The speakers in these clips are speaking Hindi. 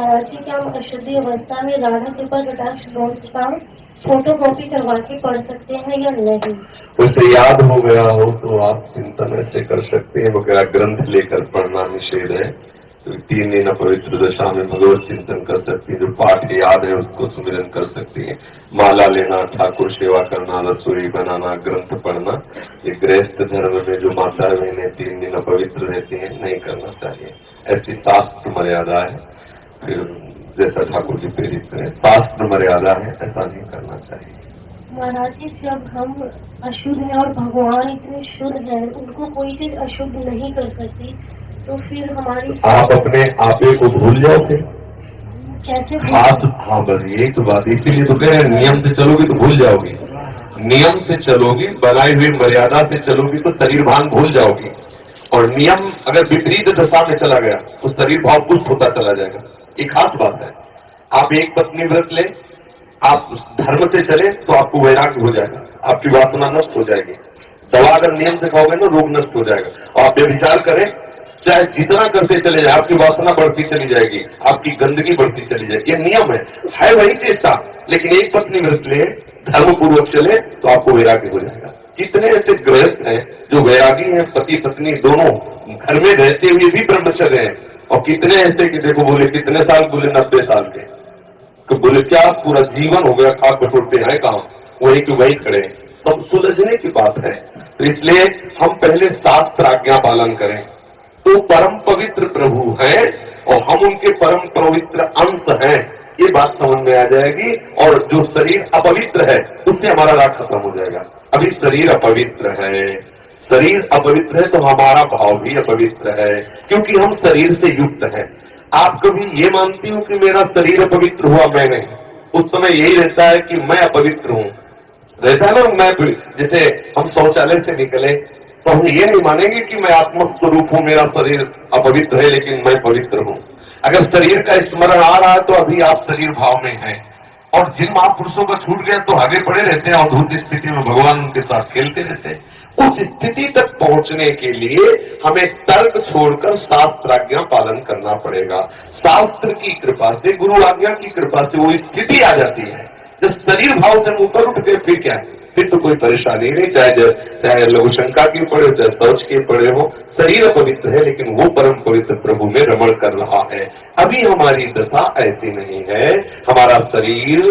महाराज जी, क्या हम अशुद्धि अवस्था में राधा कृपा कटाक्ष स्तोत्र का फोटो कॉपी करवा के पढ़ सकते हैं या नहीं? उसे याद हो गया हो तो आप चिंतन ऐसे कर सकते हैं, वगैरह ग्रंथ लेकर पढ़ना निषेध है। तो 3 दिन पवित्र दशा में भगवत चिंतन कर सकती है, जो पाठ याद है उसको सुमिरन कर सकती है। माला लेना, ठाकुर सेवा करना, रसोई बनाना, ग्रंथ पढ़ना, ये गृहस्थ धर्म में जो माता बहनें 3 दिन पवित्र रहती है नहीं करना चाहिए। ऐसी शास्त्र मर्यादा है। फिर जैसा ठाकुर जी प्रेरित करें, शास्त्र मर्यादा है, ऐसा नहीं करना चाहिए। महाराज जी, जब हम अशुद्ध हैं और भगवान इतने शुद्ध हैं, उनको कोई चीज अशुद्ध नहीं कर सकती, तो फिर हमारी आप अपने आपे को भूल जाओगे कैसे? हाँ बस यही तो बात, इसीलिए तो कह रहे हैं नियम से चलोगे तो भूल जाओगे। नियम से चलोगी, बनाई हुई मर्यादा से चलोगी तो शरीर भान भूल जाओगी। और नियम अगर विपरीत दशा में चला गया तो शरीर भाव पुष्ट होता चला जाएगा। एक खास बात है, आप एक पत्नी व्रत ले, आप धर्म से चले तो आपको वैराग्य हो जाएगा, आपकी वासना नष्ट हो जाएगी। दवा अगर नियम से खाओगे ना, रोग नष्ट हो जाएगा। और आप व्यभिचार करें, चाहे जितना करते चले जाए, आपकी वासना बढ़ती चली जाएगी, आपकी गंदगी बढ़ती चली जाएगी। ये नियम है वही चेष्टा। लेकिन एक पत्नी व्रत ले, धर्म पूर्वक चले तो आपको वैराग्य हो जाएगा। कितने ऐसे गृहस्थ हैं जो वैरागी हैं, पति पत्नी दोनों घर में रहते हुए भी ब्रह्मचर्य हैं। और कितने ऐसे कि देखो, बोले कितने साल, बोले 90 साल के। तो बोले क्या पूरा जीवन हो गया, खाक बटोरते हैं काम, वही के वही खड़े। सब सुलझने की बात है। तो इसलिए हम पहले शास्त्र आज्ञा पालन करें, तो परम पवित्र प्रभु हैं और हम उनके परम पवित्र अंश हैं, ये बात समझ में आ जाएगी। और जो शरीर अपवित्र है उससे हमारा राग खत्म हो जाएगा। अभी शरीर अपवित्र है, शरीर अपवित्र है तो हमारा भाव भी अपवित्र है, क्योंकि हम शरीर से युक्त हैं। आप कभी ये मानती हूं कि मेरा शरीर अपवित्र हुआ? मैं नहीं। उस समय यही रहता है कि मैं अपवित्र हूं, रहता है ना। मैं जैसे हम शौचालय से निकले तो हम ये नहीं मानेंगे कि मैं आत्मस्वरूप हूं, मेरा शरीर अपवित्र है लेकिन मैं पवित्र हूं। अगर शरीर का स्मरण आ रहा है तो अभी आप शरीर भाव में हैं। और जिन महापुरुषों का छूट गया तो आगे पड़े रहते हैं, अद्भुत स्थिति में भगवान उनके साथ खेलते रहते हैं। उस स्थिति तक पहुंचने के लिए हमें तर्क छोड़कर शास्त्र आज्ञा पालन करना पड़ेगा। शास्त्र की कृपा से, गुरु आज्ञा की कृपा से वो स्थिति आ जाती है। जब शरीर भाव से ऊपर उठ गए फिर क्या है, फिर तो कोई परेशानी नहीं। चाहे लघु शंका की पड़े, चाहे शौच के पड़े हो, शरीर पवित्र है लेकिन वो परम पवित्र प्रभु में रमण कर रहा है। अभी हमारी दशा ऐसी नहीं है। हमारा शरीर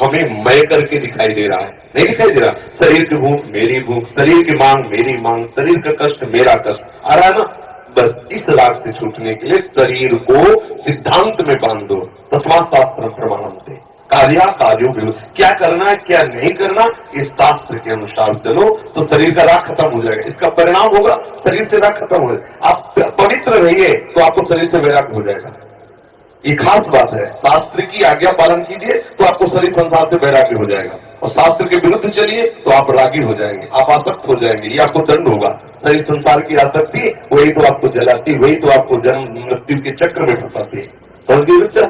हमें मय करके दिखाई दे रहा है, नहीं दिखाई दे रहा। शरीर की भूख मेरी भूख, शरीर की मांग मेरी मांग, शरीर का कष्ट मेरा कष्ट आ रहा है ना। बस इस राग से छूटने के लिए शरीर को सिद्धांत में बांध दो। तस्मात् शास्त्रम प्रमाणन्ते, कार्यो विरुद्ध, क्या करना है क्या नहीं करना, इस शास्त्र के अनुसार चलो तो शरीर का राग खत्म हो जाएगा। इसका परिणाम होगा शरीर से राग खत्म हो जाएगा। आप पवित्र रहिए तो आपको शरीर से वैराग हो जाएगा। ये खास बात है। शास्त्र की आज्ञा पालन कीजिए तो आपको शरीर संसार से वैराग्य हो जाएगा, और शास्त्र के विरुद्ध चलिए तो आप रागी हो जाएंगे, आप आसक्त हो जाएंगे, ये आपको दंड होगा। शरीर संसार की आसक्ति वही तो आपको जलाती, वही तो आपको जन्म मृत्यु के चक्र में फंसाती है। समझ गए बच्चा?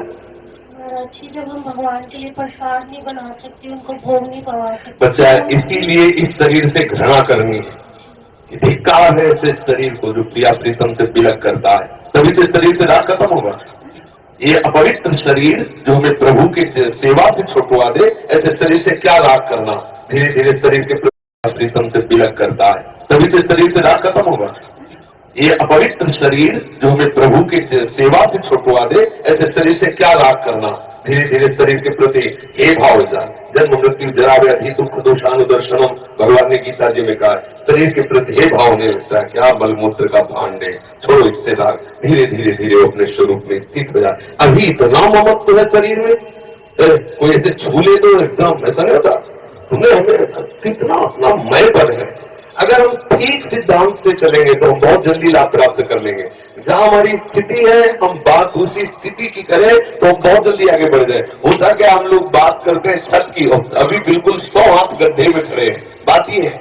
जब हम भगवान के लिए प्रसाद नहीं बना सकते, उनको भोग नहीं पवा सकते बच्चा, इसीलिए इस शरीर से घृणा करनी है। धिक्कार है ऐसे शरीर को जो प्रिया प्रीतम से बिलक करता है, तभी तो शरीर से राग खत्म होगा। ये अपवित्र शरीर जो हमें प्रभु की सेवा से छुटवा दे, ऐसे शरीर से क्या राग करना। धीरे धीरे शरीर के प्रीतम से बिलक करता है, तभी तो शरीर से राग खत्म होगा। ये अपवित्र शरीर जो हमें प्रभु की सेवा से छुटवा दे, ऐसे शरीर से क्या राग करना। धीरे धीरे शरीर के प्रति हे भाव जाए। जन्म मृत्यु जरा व्याधि दुख दोषानुदर्शनम, भगवान ने गीता जी में कहा, शरीर के प्रति हे भाव नहीं लगता, क्या मलमूत्र का भांड है, छोड़ो इससे राग। धीरे धीरे धीरे अपने स्वरूप में स्थित हो जाए। अभी इतना ममत्व है शरीर में, कोई ऐसे छूले तो एकदम ऐसा नहीं होता। तुमने हमें कितना अपना मय पद है। अगर हम ठीक सिद्धांत से चलेंगे तो हम बहुत जल्दी लाभ प्राप्त कर लेंगे। जहां हमारी स्थिति है हम बात उसी स्थिति की करें तो हम बहुत जल्दी आगे बढ़ जाए। होता क्या, हम लोग बात करते हैं छत की, अभी बिल्कुल 100 हाथ गड्ढे में खड़े हैं। बात ही है,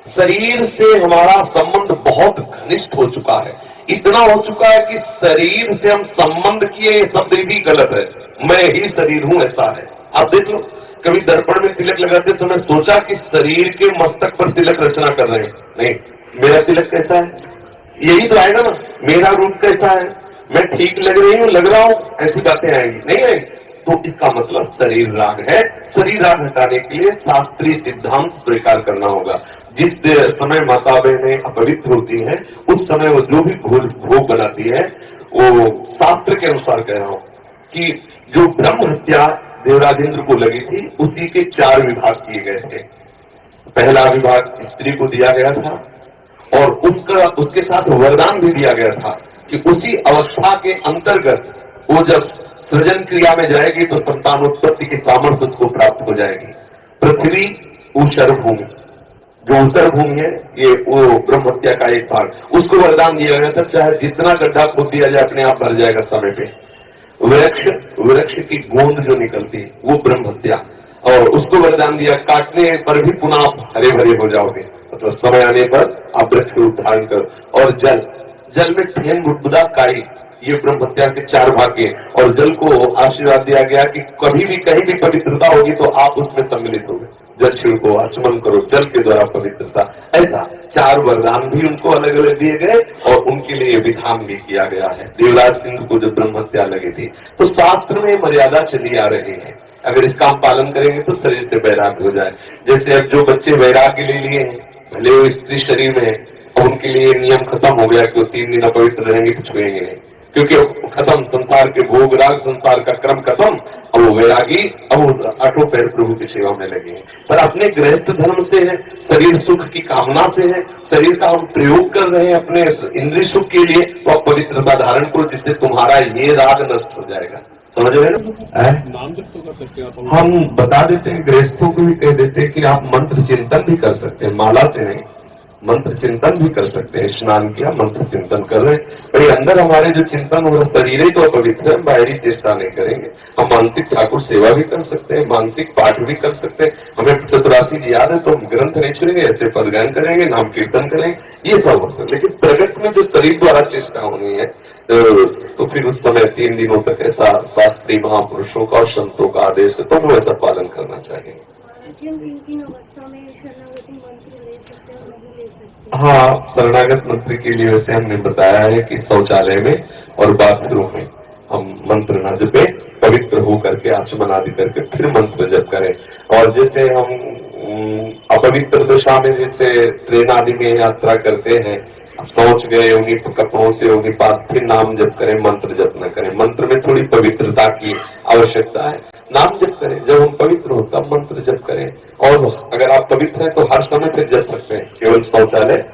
शरीर से हमारा संबंध बहुत घनिष्ठ हो चुका है। इतना हो चुका है कि शरीर से हम संबंध किए, ये शब्द भी गलत है। मैं ही शरीर हूं ऐसा है। आप देख लो, कभी दर्पण में तिलक लगाते समय सोचा कि शरीर के मस्तक पर तिलक रचना कर रहे हैं? नहीं, मेरा तिलक कैसा है, यही तो आएगा ना। मेरा रूप कैसा है, मैं ठीक लग रही हूं, लग रहा हूं, ऐसी बातें आएंगी नहीं आएंगी। तो इसका मतलब शरीर राग है। शरीर राग हटाने के लिए शास्त्रीय सिद्धांत स्वीकार करना होगा। जिस समय माता बहनें अपवित्र होती हैं, उस समय वो जो भी भोग बनाती है, वो शास्त्र के अनुसार कह रहा हूं कि जो ब्रह्म हत्या देवराजेंद्र को लगी थी, उसी के 4 विभाग किए गए थे। पहला विभाग स्त्री को दिया गया था और उसके साथ वरदान भी दिया गया था कि उसी अवस्था के अंतर्गत वो जब सृजन क्रिया में जाएगी तो संतानोत्पत्ति की सामर्थ्य उसको प्राप्त हो जाएगी। पृथ्वी ऊषर भूमि, जो ऊषर भूमि है, ये वो ब्रह्म हत्या का एक भाग, उसको वरदान दिया गया था, चाहे जितना गड्ढा खोद दिया जाए अपने आप भर जाएगा समय पे। वृक्ष की गोंद जो निकलती है वो ब्रह्म हत्या, और उसको वरदान दिया काटने पर भी पुनः आप हरे भरे हो जाओगे, मतलब समय आने पर आप वृक्ष रूप धारण करो। और जल में ठेन बुदबुदा काई, ये ब्रह्म हत्या के 4 भाग के। और जल को आशीर्वाद दिया गया कि कभी भी कहीं भी पवित्रता होगी तो आप उसमें सम्मिलित होंगे। जल छिड़को, आचमन करो, जल के द्वारा पवित्रता। ऐसा 4 वरदान भी उनको अलग अलग दिए गए और उनके लिए विधान भी किया गया है। देवराज इंद्र को जब ब्रह्म हत्या लगी थी तो शास्त्र में मर्यादा चली आ रही है। अगर इसका हम पालन करेंगे तो शरीर से वैराग्य हो जाए। जैसे अब जो बच्चे वैराग्य ले लिए हैं, भले वो स्त्री शरीर में है, और उनके लिए नियम खत्म हो गया कि वो 3 दिन अपवित्र रहेंगे तो छुएंगे नहीं, क्योंकि खत्म संसार के भोग राग, संसार का क्रम खत्म। अब वो वैरागी, अब वो आठों पैर प्रभु की सेवा में लगे हैं। पर अपने गृहस्थ धर्म से है, शरीर सुख की कामना से है, शरीर का हम प्रयोग कर रहे हैं अपने इंद्रिय सुख के लिए, तो आप पवित्रता धारण करो, जिससे तुम्हारा ये राग नष्ट हो जाएगा। समझ रहे ना? नाम जप तो कर सकते हैं आप। हम बता देते हैं, गृहस्थों को भी कह देते हैं कि आप मंत्र चिंतन भी कर सकते हैं, माला से नहीं, मंत्र चिंतन भी कर सकते हैं। स्नान किया, मंत्र चिंतन कर रहे हैं, पर ये अंदर हमारे जो चिंतन हो रहा है, शरीर ही तो अपवित्र है, बाहरी चेष्टा नहीं करेंगे। हम मानसिक ठाकुर सेवा भी कर सकते हैं, मानसिक पाठ भी कर सकते हैं। हमें चतुरासी जी याद है तो हम ग्रंथ नहीं छुएंगे, ऐसे पदगान करेंगे, नाम कीर्तन करेंगे, ये सब हो सकता है। लेकिन प्रगट में जो शरीर द्वारा चेष्टा होनी है, तो फिर उस समय 3 दिनों तक ऐसा शास्त्रीय महापुरुषों का और संतों का आदेश है, तो वो ऐसा पालन करना चाहिए। किन अवस्था में शरणागति मंत्र ले सकते हैं और नहीं ले सकते? हाँ, शरणागत मंत्र के लिए वैसे हमने बताया है कि शौचालय में और बाथरूम में हम मंत्र न जपे, पवित्र हो करके आचमन आदि करके फिर मंत्र जप करें। और जैसे हम अपवित्र दशा में जैसे ट्रेन आदि में यात्रा करते हैं, अब सोच गए उन्हीं कपड़ों से, उन्हीं बाद फिर नाम जप करें, मंत्र जप न करें। मंत्र में थोड़ी पवित्रता की आवश्यकता है। नाम जप करें, जब हम पवित्र हो तब मंत्र जप करें। और अगर आप पवित्र हैं तो हर समय फिर जप सकते हैं, केवल शौचालय